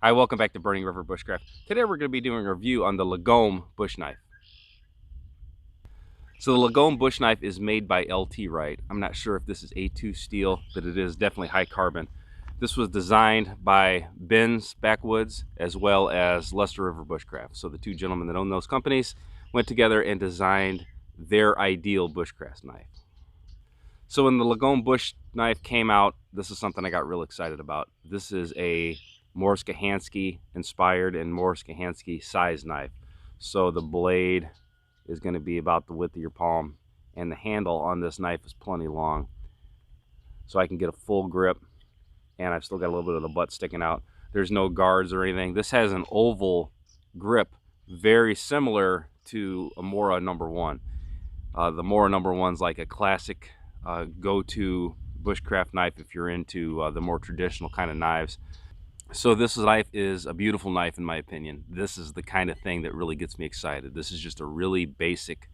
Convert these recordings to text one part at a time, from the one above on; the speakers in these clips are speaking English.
Hi, welcome back to Burning River Bushcraft. Today we're going to be doing a review on the Lagom bush knife. So the Lagom bush knife is made by LT Wright. I'm not sure if this is A2 steel, but it is definitely high carbon. This was designed by Ben's Backwoods as well as Lester River Bushcraft. So the two gentlemen that own those companies went together and designed their ideal bushcraft knife. So when the Lagom bush knife came out, this is something I got real excited about. This is a Morris Kahansky inspired and Morris Kahansky size knife. So the blade is going to be about the width of your palm, and the handle on this knife is plenty long, so I can get a full grip, and I've still got a little bit of the butt sticking out. There's no guards or anything. This has an oval grip, very similar to a Mora number 1. The Mora number 1's like a classic go-to bushcraft knife if you're into the more traditional kind of knives. So this knife is a beautiful knife in my opinion. This is the kind of thing that really gets me excited. This is just a really basic,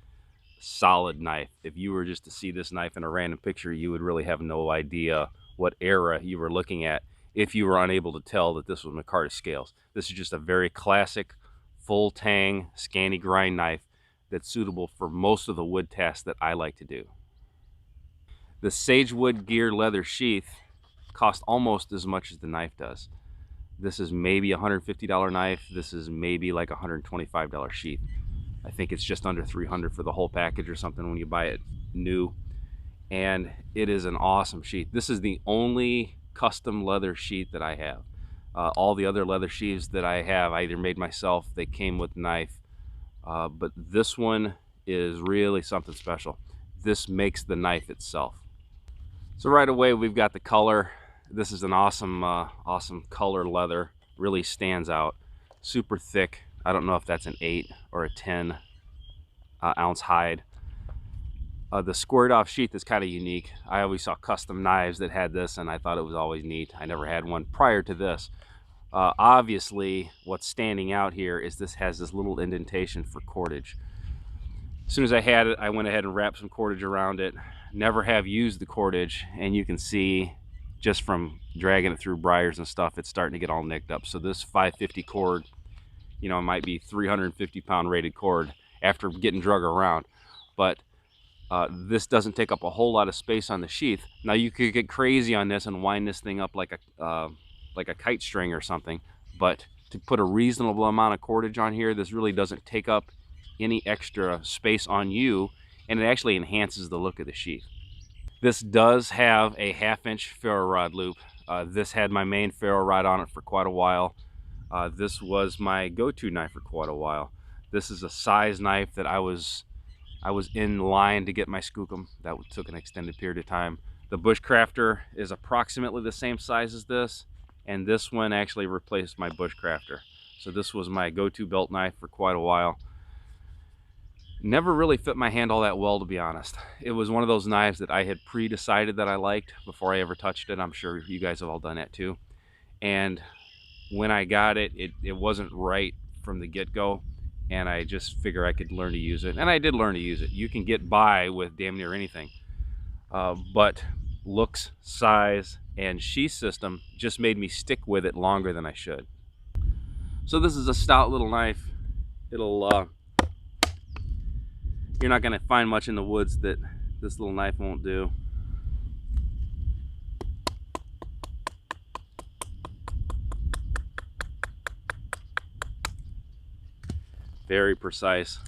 solid knife. If you were just to see this knife in a random picture, you would really have no idea what era you were looking at if you were unable to tell that this was Micarta scales. This is just a very classic, full tang, scanty grind knife that's suitable for most of the wood tasks that I like to do. The Sagewood Gear leather sheath costs almost as much as the knife does. This is maybe a $150 knife. This is maybe like a $125 sheath. I think it's just under $300 for the whole package or something when you buy it new. And it is an awesome sheath. This is the only custom leather sheath that I have. All the other leather sheaths that I have, I either made myself, they came with knife. But this one is really something special. This makes the knife itself. So right away we've got the color. This is an awesome color leather. Really stands out. Super thick. I don't know if that's an 8 or a 10 ounce hide. The squared off sheath is kind of unique. I always saw custom knives that had this, and I thought it was always neat. I never had one prior to this. Obviously, what's standing out here is this has this little indentation for cordage. As soon as I had it, I went ahead and wrapped some cordage around it. Never have used the cordage, and you can see just from dragging it through briars and stuff, it's starting to get all nicked up. So this 550 cord, you know, it might be 350-pound rated cord after getting drug around. But this doesn't take up a whole lot of space on the sheath. Now you could get crazy on this and wind this thing up like a kite string or something, but to put a reasonable amount of cordage on here, this really doesn't take up any extra space on you, and it actually enhances the look of the sheath. This does have a 1/2-inch ferro rod loop. This had my main ferro rod on it for quite a while. This was my go-to knife for quite a while. This is a size knife that I was in line to get my skookum. That took an extended period of time. The Bushcrafter is approximately the same size as this, and this one actually replaced my Bushcrafter. So this was my go-to belt knife for quite a while. Never really fit my hand all that well, to be honest. It was one of those knives that I had pre-decided that I liked before I ever touched it. I'm sure you guys have all done that too. And when I got it, it wasn't right from the get-go, and I just figured I could learn to use it. And I did learn to use it. You can get by with damn near anything. But looks, size, and sheath system just made me stick with it longer than I should. So this is a stout little knife. You're not going to find much in the woods that this little knife won't do. Very precise.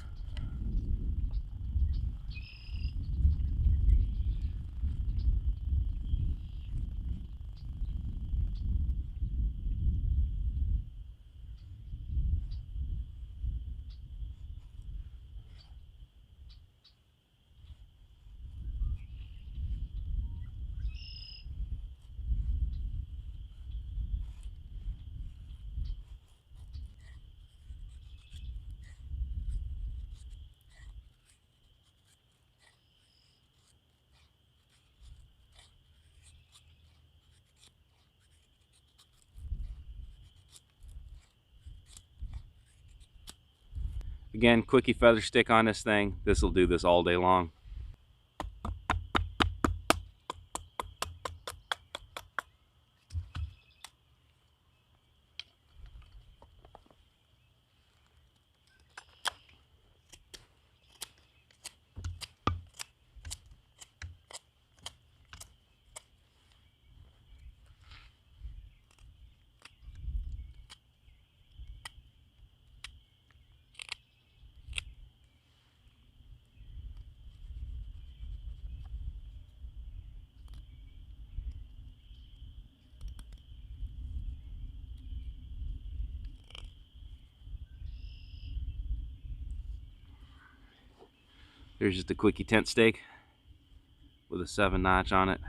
Again, quickie feather stick on this thing. This will do this all day long. Here's just a quickie tent stake with a 7-notch on it.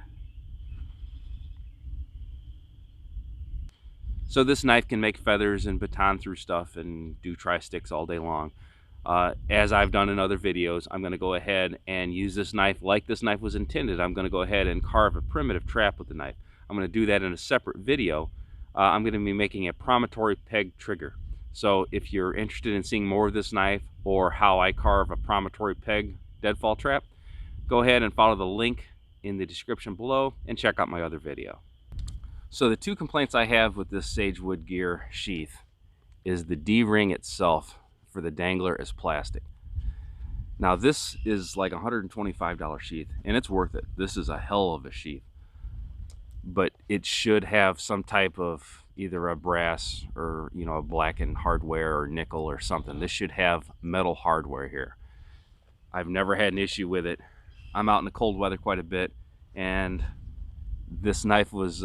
So this knife can make feathers and baton through stuff and do tri-sticks all day long. As I've done in other videos, I'm going to go ahead and use this knife like this knife was intended. I'm going to go ahead and carve a primitive trap with the knife. I'm going to do that in a separate video. I'm going to be making a promontory peg trigger. So if you're interested in seeing more of this knife or how I carve a promontory peg deadfall trap, go ahead and follow the link in the description below and check out my other video. So the two complaints I have with this Sagewood Gear sheath is the D-ring itself for the dangler is plastic. Now this is like a $125 sheath and it's worth it. This is a hell of a sheath, but it should have some type of either a brass or, you know, a blackened hardware or nickel or something. This should have metal hardware here. I've never had an issue with it. I'm out in the cold weather quite a bit, and this knife was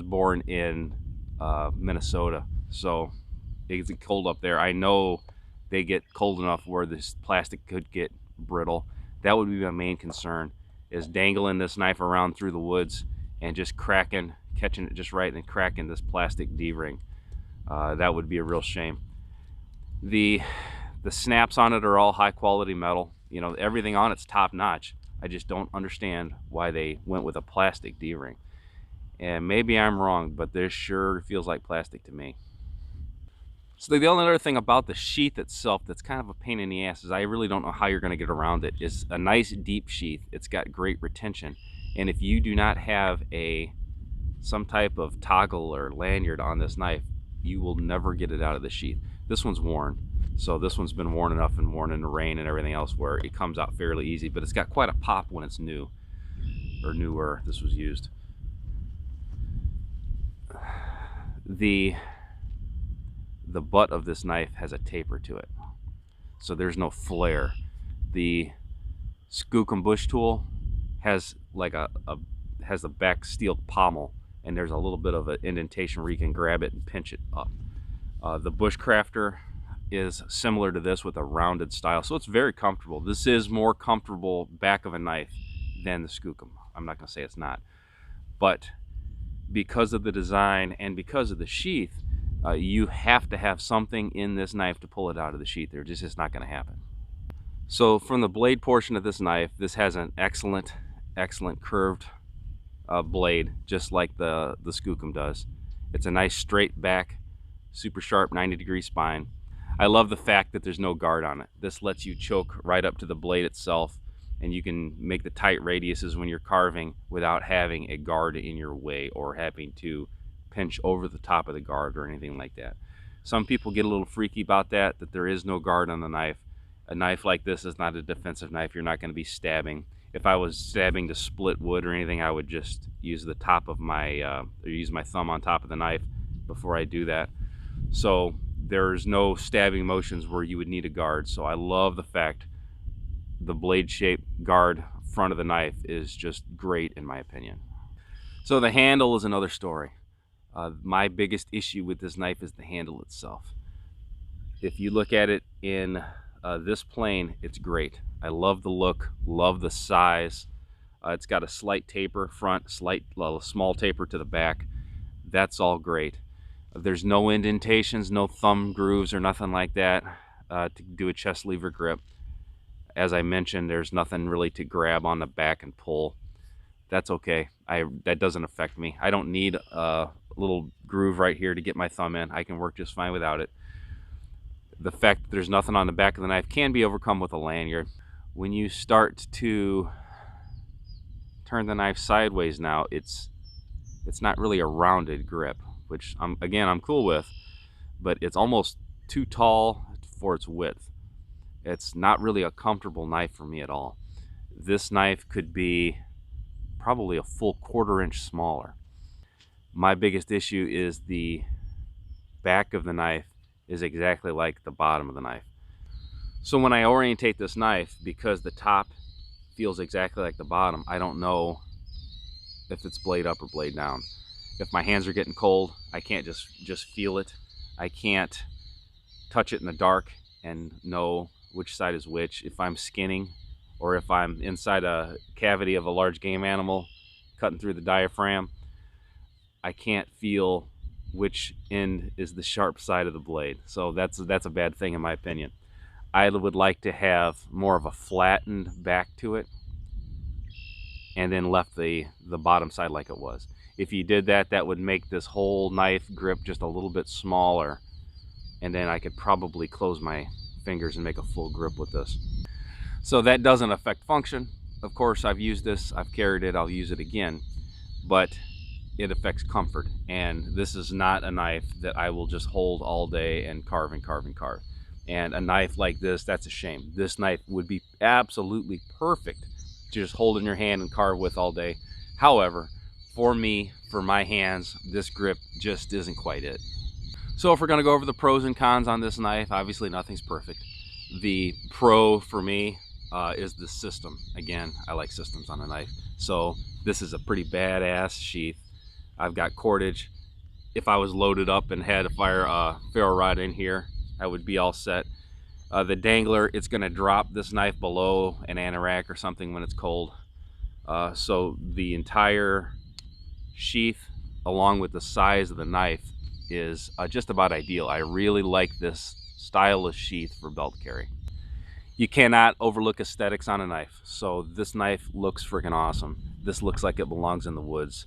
born in Minnesota, so it's cold up there. I know they get cold enough where this plastic could get brittle. That would be my main concern, is dangling this knife around through the woods and just cracking, catching it just right and cracking this plastic D-ring. That would be a real shame. The snaps on it are all high quality metal. You know, everything on it's top notch. I just don't understand why they went with a plastic D-ring. And maybe I'm wrong, but this sure feels like plastic to me. So the only other thing about the sheath itself that's kind of a pain in the ass is I really don't know how you're going to get around it. It's a nice deep sheath. It's got great retention. And if you do not have some type of toggle or lanyard on this knife, you will never get it out of the sheath. This one's worn. So this one's been worn enough and worn in the rain and everything else where it comes out fairly easy, but it's got quite a pop when it's new, or newer. This was used. The butt of this knife has a taper to it, so there's no flare. The Skookum bush tool has like has the back steel pommel, and there's a little bit of an indentation where you can grab it and pinch it up. The Bushcrafter is similar to this with a rounded style, so it's very comfortable. This is more comfortable back of a knife than the Skookum. I'm not going to say it's not, but because of the design and because of the sheath, you have to have something in this knife to pull it out of the sheath. It's just not going to happen. So from the blade portion of this knife, this has an excellent curved blade, just like the Skookum does. It's a nice straight back, super sharp 90-degree spine. I love the fact that there's no guard on it. This lets you choke right up to the blade itself, and you can make the tight radiuses when you're carving without having a guard in your way or having to pinch over the top of the guard or anything like that. Some people get a little freaky about that there is no guard on the knife. A knife like this is not a defensive knife. You're not going to be stabbing. If I was stabbing to split wood or anything, I would just use the top of my, use my thumb on top of the knife before I do that. So there's no stabbing motions where you would need a guard. So I love the fact the blade shape guard front of the knife is just great in my opinion. So the handle is another story. My biggest issue with this knife is the handle itself. If you look at it in this plane, it's great. I love the look, love the size. It's got a slight taper front, small taper to the back. That's all great. There's no indentations, no thumb grooves or nothing like that to do a chest lever grip. As I mentioned, there's nothing really to grab on the back and pull. That's okay. That doesn't affect me. I don't need a little groove right here to get my thumb in. I can work just fine without it. The fact that there's nothing on the back of the knife can be overcome with a lanyard. When you start to turn the knife sideways now, it's not really a rounded grip, which I'm cool with, but it's almost too tall for its width. It's not really a comfortable knife for me at all. This knife could be probably a full 1/4 inch smaller. My biggest issue is the back of the knife is exactly like the bottom of the knife. So when I orientate this knife, because the top feels exactly like the bottom, I don't know if it's blade up or blade down. If my hands are getting cold, I can't just feel it. I can't touch it in the dark and know which side is which. If I'm skinning, or if I'm inside a cavity of a large game animal cutting through the diaphragm, I can't feel which end is the sharp side of the blade. So that's a bad thing in my opinion. I would like to have more of a flattened back to it and then left the bottom side like it was. If you did that, that would make this whole knife grip just a little bit smaller, and then I could probably close my fingers and make a full grip with this. So that doesn't affect function. Of course, I've used this, I've carried it, I'll use it again, but it affects comfort. And this is not a knife that I will just hold all day and carve and carve and carve. And a knife like this, that's a shame. This knife would be absolutely perfect to just hold in your hand and carve with all day. However, for me, for my hands, this grip just isn't quite it. So if we're going to go over the pros and cons on this knife, obviously nothing's perfect. The pro for me is the system. Again, I like systems on a knife. So this is a pretty badass sheath. I've got cordage. If I was loaded up and had a ferro rod in here, I would be all set. The dangler, it's going to drop this knife below an anorak or something when it's cold. So the entire sheath, along with the size of the knife, is just about ideal. I really like this style of sheath for belt carry. You cannot overlook aesthetics on a knife. So this knife looks freaking awesome. This looks like it belongs in the woods.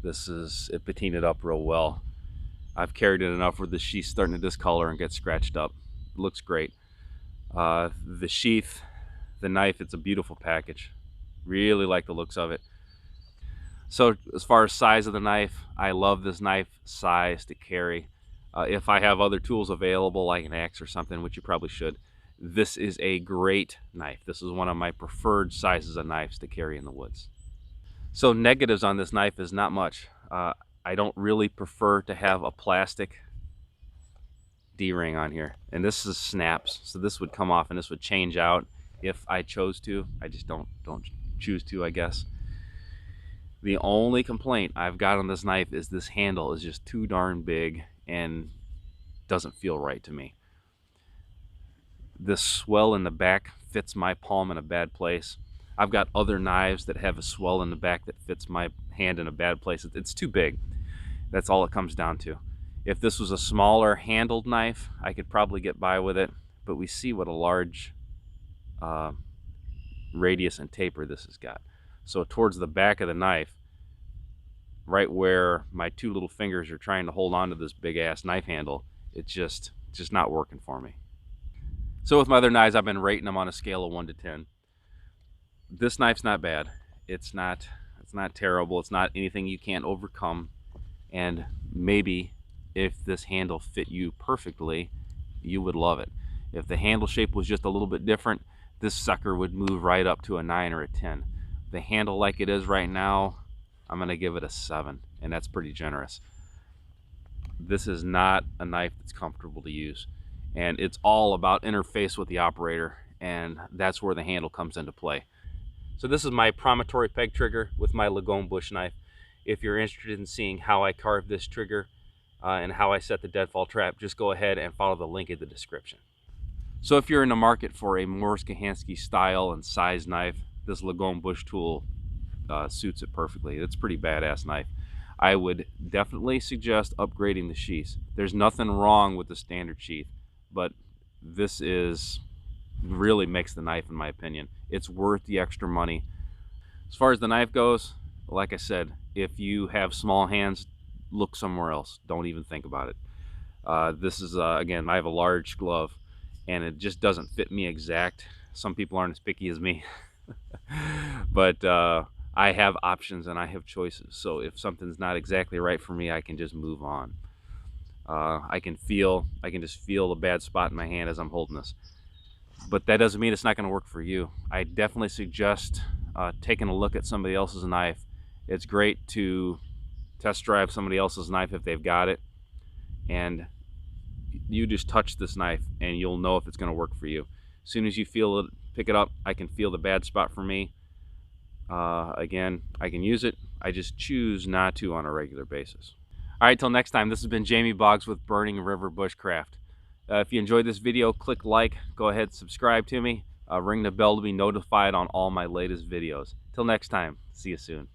It patinaed up real well. I've carried it enough where the sheath's starting to discolor and get scratched up. It looks great. The sheath, the knife, it's a beautiful package. Really like the looks of it. So as far as size of the knife, I love this knife size to carry. If I have other tools available, like an axe or something, which you probably should, this is a great knife. This is one of my preferred sizes of knives to carry in the woods. So negatives on this knife is not much. I don't really prefer to have a plastic D-ring on here. And this is snaps, so this would come off and this would change out if I chose to. I just don't choose to, I guess. The only complaint I've got on this knife is this handle is just too darn big and doesn't feel right to me. This swell in the back fits my palm in a bad place. I've got other knives that have a swell in the back that fits my hand in a bad place. It's too big. That's all it comes down to. If this was a smaller handled knife, I could probably get by with it, but we see what a large radius and taper this has got. So towards the back of the knife, right where my two little fingers are trying to hold on to this big ass knife handle, it's just not working for me. So with my other knives, I've been rating them on a scale of 1 to 10. This knife's not bad. It's not terrible. It's not anything you can't overcome. And maybe if this handle fit you perfectly, you would love it. If the handle shape was just a little bit different, this sucker would move right up to a 9 or a 10. The handle like it is right now, I'm gonna give it a 7, and that's pretty generous. This is not a knife that's comfortable to use, and it's all about interface with the operator, and that's where the handle comes into play. So this is my promontory peg trigger with my Lagom bush knife. If you're interested in seeing how I carve this trigger and how I set the deadfall trap, just go ahead and follow the link in the description. So if you're in the market for a Morris Kahansky style and size knife, this Lagom bush tool suits it perfectly. It's a pretty badass knife. I would definitely suggest upgrading the sheaths. There's nothing wrong with the standard sheath, but this really makes the knife, in my opinion. It's worth the extra money. As far as the knife goes, like I said, if you have small hands, look somewhere else. Don't even think about it. This is, again, I have a large glove, and it just doesn't fit me exact. Some people aren't as picky as me. But I have options and I have choices. So if something's not exactly right for me, I can just move on. I can just feel the bad spot in my hand as I'm holding this. But that doesn't mean it's not going to work for you. I definitely suggest taking a look at somebody else's knife. It's great to test drive somebody else's knife if they've got it, and you just touch this knife and you'll know if it's going to work for you. As soon as you feel it, pick it up. I can feel the bad spot for me. Again, I can use it. I just choose not to on a regular basis. All right, till next time, this has been Jamie Boggs with Burning River Bushcraft. If you enjoyed this video, click like, go ahead, subscribe to me. Ring the bell to be notified on all my latest videos. Till next time, see you soon.